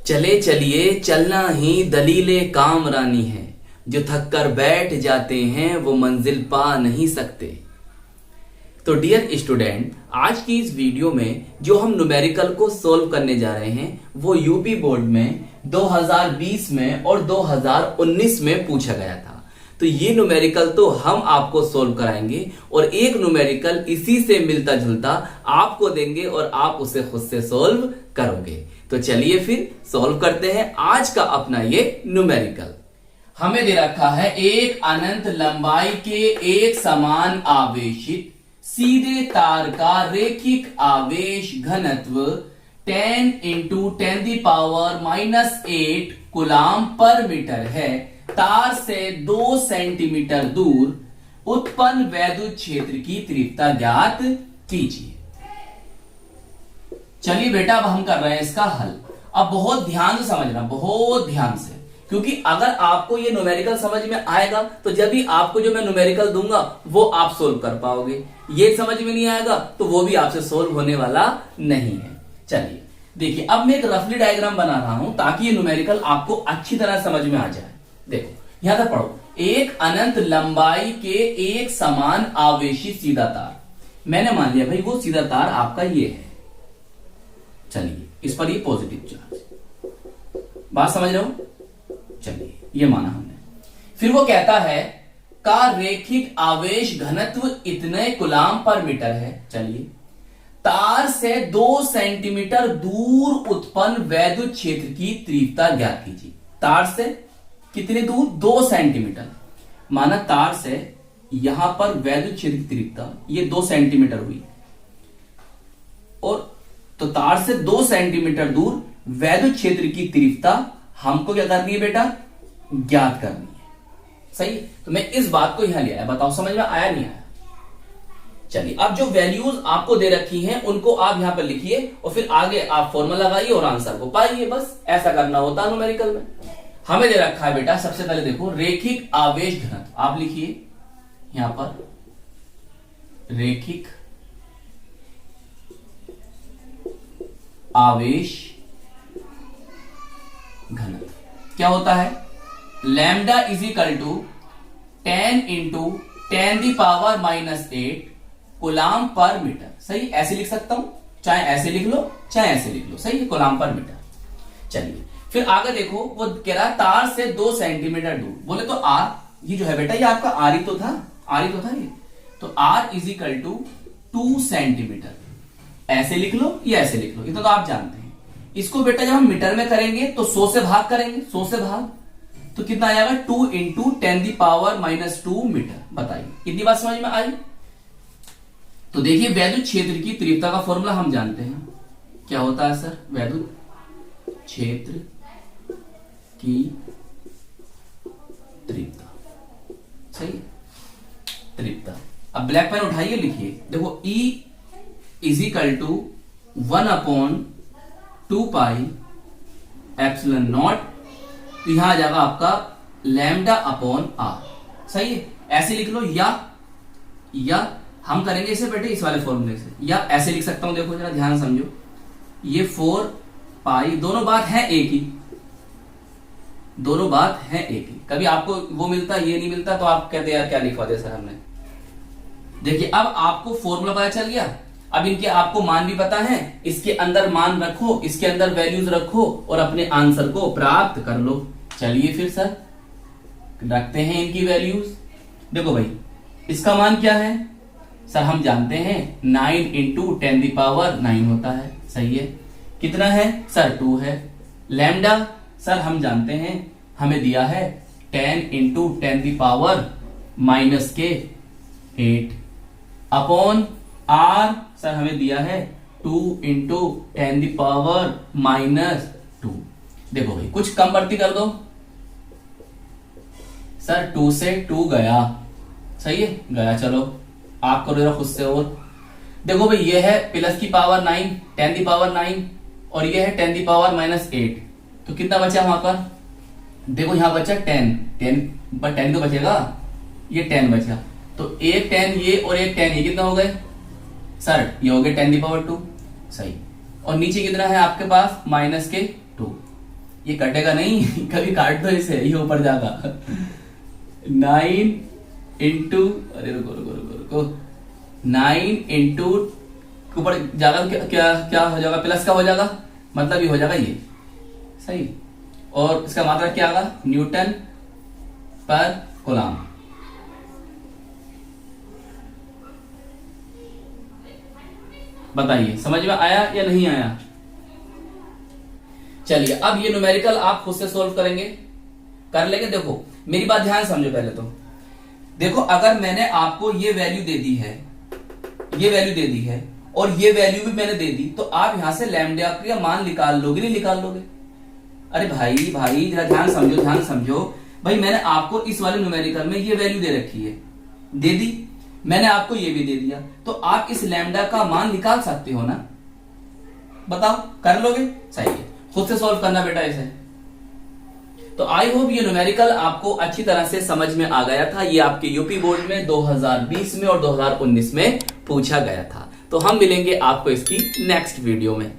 चले चलिए चलना ही दलीले कामरानी है, जो थक कर बैठ जाते हैं वो मंजिल पा नहीं सकते। तो डियर स्टूडेंट, आज की इस वीडियो में जो हम न्यूमेरिकल को सोल्व करने जा रहे हैं वो यूपी बोर्ड में 2020 में और 2019 में पूछा गया था। तो ये न्यूमेरिकल तो हम आपको सोल्व कराएंगे और एक न्यूमेरिकल इसी से मिलता जुलता आपको देंगे और आप उसे खुद से सोल्व करोगे। तो चलिए फिर सोल्व करते हैं आज का अपना ये न्यूमेरिकल। हमें दे रखा है एक अनंत लंबाई के एक समान आवेशित सीधे तार का रेखिक आवेश घनत्व 10 × 10⁻⁻8 कूलाम पर मीटर है। तार से 2 सेंटीमीटर दूर उत्पन्न वैद्युत क्षेत्र की तीव्रता ज्ञात कीजिए। चलिए बेटा, अब हम कर रहे हैं इसका हल। अब बहुत ध्यान से समझना, बहुत ध्यान से, क्योंकि अगर आपको ये न्यूमेरिकल समझ में आएगा तो जब भी आपको जो मैं न्यूमेरिकल दूंगा वो आप सोल्व कर पाओगे। ये समझ में नहीं आएगा तो वो भी आपसे सोल्व होने वाला नहीं है। चलिए देखिए, अब मैं एक रफली डायग्राम बना रहा हूं ताकि ये न्यूमेरिकल आपको अच्छी तरह समझ में आ जाए। देखो यहां तक पढ़ो, एक अनंत लंबाई के एक समान आवेशित सीधा तार। मैंने मान लिया भाई वो सीधा तार आपका ये है। चलिए इस पर ये पॉजिटिव चार्ज, बात समझ रहे हो? चलिए ये माना हमने। फिर वो कहता है का रेखिक आवेश घनत्व इतने कूलाम पर मीटर है। चलिए, तार से 2 सेंटीमीटर दूर उत्पन्न वैद्युत क्षेत्र की तीव्रता ज्ञात कीजिए। तार से कितने दूर? 2 सेंटीमीटर। माना तार से यहां पर वैद्युत क्षेत्र की तीव्रता ये 2 सेंटीमीटर हुई, और तो तार से 2 सेंटीमीटर दूर वैद्युत क्षेत्र की तीव्रता हमको क्या करनी है बेटा? ज्ञात करनी है। सही है? तो मैं इस बात को यहां ले आया। बताओ समझ में आया नहीं आया? चलिए, अब जो वैल्यूज आपको दे रखी हैं उनको आप यहां पर लिखिए और फिर आगे आप फॉर्मूला लगाइए और आंसर को पाइए। बस ऐसा करना होता है न्यूमेरिकल में। हमें दे रखा है बेटा, सबसे पहले देखो रेखिक आवेश घनत्व। आप लिखिए यहां पर रेखिक आवेश घनत्व क्या होता है? Lambda is equal to 10 × 10⁻⁻8 coulomb per metre. सही, ऐसे लिख सकता हूं, चाहे ऐसे लिख लो चाहे ऐसे लिख लो। सही है, कूलाम पर मीटर। चलिए फिर आगे देखो, वो कह रहा है तार से 2 सेंटीमीटर दूर। बोले तो आर, ये जो है बेटा ये आपका आर ही तो था, आर ही तो था ये। तो r is equal to 2 centimetre. ऐसे लिख लो या ऐसे लिख लो, ये तो आप जानते हैं। इसको बेटा जब हम मीटर में करेंगे तो 100 से भाग करेंगे, 100 से भाग, तो कितना आ जाएगा? 2 × 10⁻⁻2 मीटर। बताइए कितनी बात समझ में आई? तो देखिए वैद्युत क्षेत्र की तीव्रता का फॉर्मूला हम जानते हैं। क्या होता है सर? वैद्युत क्षेत्र की तीव्रता। सही, तीव्रता। अब ब्लैक पेन उठाइए, लिखिए। देखो E इज इक्वल टू 1/2πε0। तो यहां आ जाएगा आपका λ/r। सही है, ऐसे लिख लो, या हम करेंगे इसे बेटे इस वाले फॉर्मूले से, या ऐसे लिख सकता हूं। देखो जरा ध्यान समझो, ये 4π, दोनों बात है एक ही, दोनों बात है एक ही। कभी आपको वो मिलता ये नहीं मिलता तो आप कहते यार क्या लिखवा दिया सर हमने। देखिए अब आपको फॉर्मूला पता चल गया। अब इनके आपको मान भी पता है, इसके अंदर मान रखो, इसके अंदर वैल्यूज रखो और अपने आंसर को प्राप्त कर लो। चलिए फिर सर रखते हैं इनकी वैल्यूज। देखो भाई इसका मान क्या है सर? हम जानते हैं 9 × 10⁻9 होता है। सही है, कितना है सर? 2 है। लैम्डा सर हम जानते हैं, हमें दिया है 10 × 10⁻8 अपॉन आर सर हमें दिया है 2 × 10⁻2। देखो भाई कुछ कम बढ़ती कर दो सर। 2 से 2 गया। सही है, गया। चलो आप करो जरा खुद से। और देखो भाई ये है प्लस की पावर 9, 10⁻9, और ये है 10⁻8। तो कितना बचा वहां पर? देखो यहां बचा 10 तो बचेगा, ये 10 बचा। तो एक 10 ये और एक 10 ये, कितना हो गए सर? ये हो गए 10⁻2। सही। और नीचे कितना है आपके पास? -2। ये कटेगा नहीं, कभी काट दो इसे, ये ऊपर जाएगा। 9 इंटू, अरे रुको रुको रुको रुको, 9 इंटू ऊपर जाएगा, क्या क्या हो जाएगा, प्लस का हो जाएगा, मतलब ये हो जाएगा ये सही। और इसका मात्रा क्या आएगा, न्यूटन पर कूलम। बताइए समझ में आया या नहीं आया? चलिए अब ये न्यूमेरिकल आप खुद से सोल्व करेंगे, कर लेंगे। देखो मेरी बात ध्यान समझो पहले तो। देखो अगर मैंने आपको ये वैल्यू दे दी है, ये वैल्यू दे दी है और ये वैल्यू भी मैंने दे दी, तो आप यहां से लैम्डा का मान निकाल लोगे, नहीं निकाल लोगे? अरे भाई भाई जरा ध्यान समझो, ध्यान समझो भाई। मैंने आपको इस वाले न्यूमेरिकल में ये वैल्यू दे रखी है, दे दी, मैंने आपको ये भी दे दिया, तो आप इस लैम्डा का मान निकाल सकते हो ना? बताओ कर लोगे? सही है, खुद से सॉल्व करना बेटा इसे। तो आई होप ये न्यूमेरिकल आपको अच्छी तरह से समझ में आ गया था। ये आपके यूपी बोर्ड में 2020 में और 2019 में पूछा गया था। तो हम मिलेंगे आपको इसकी नेक्स्ट वीडियो में।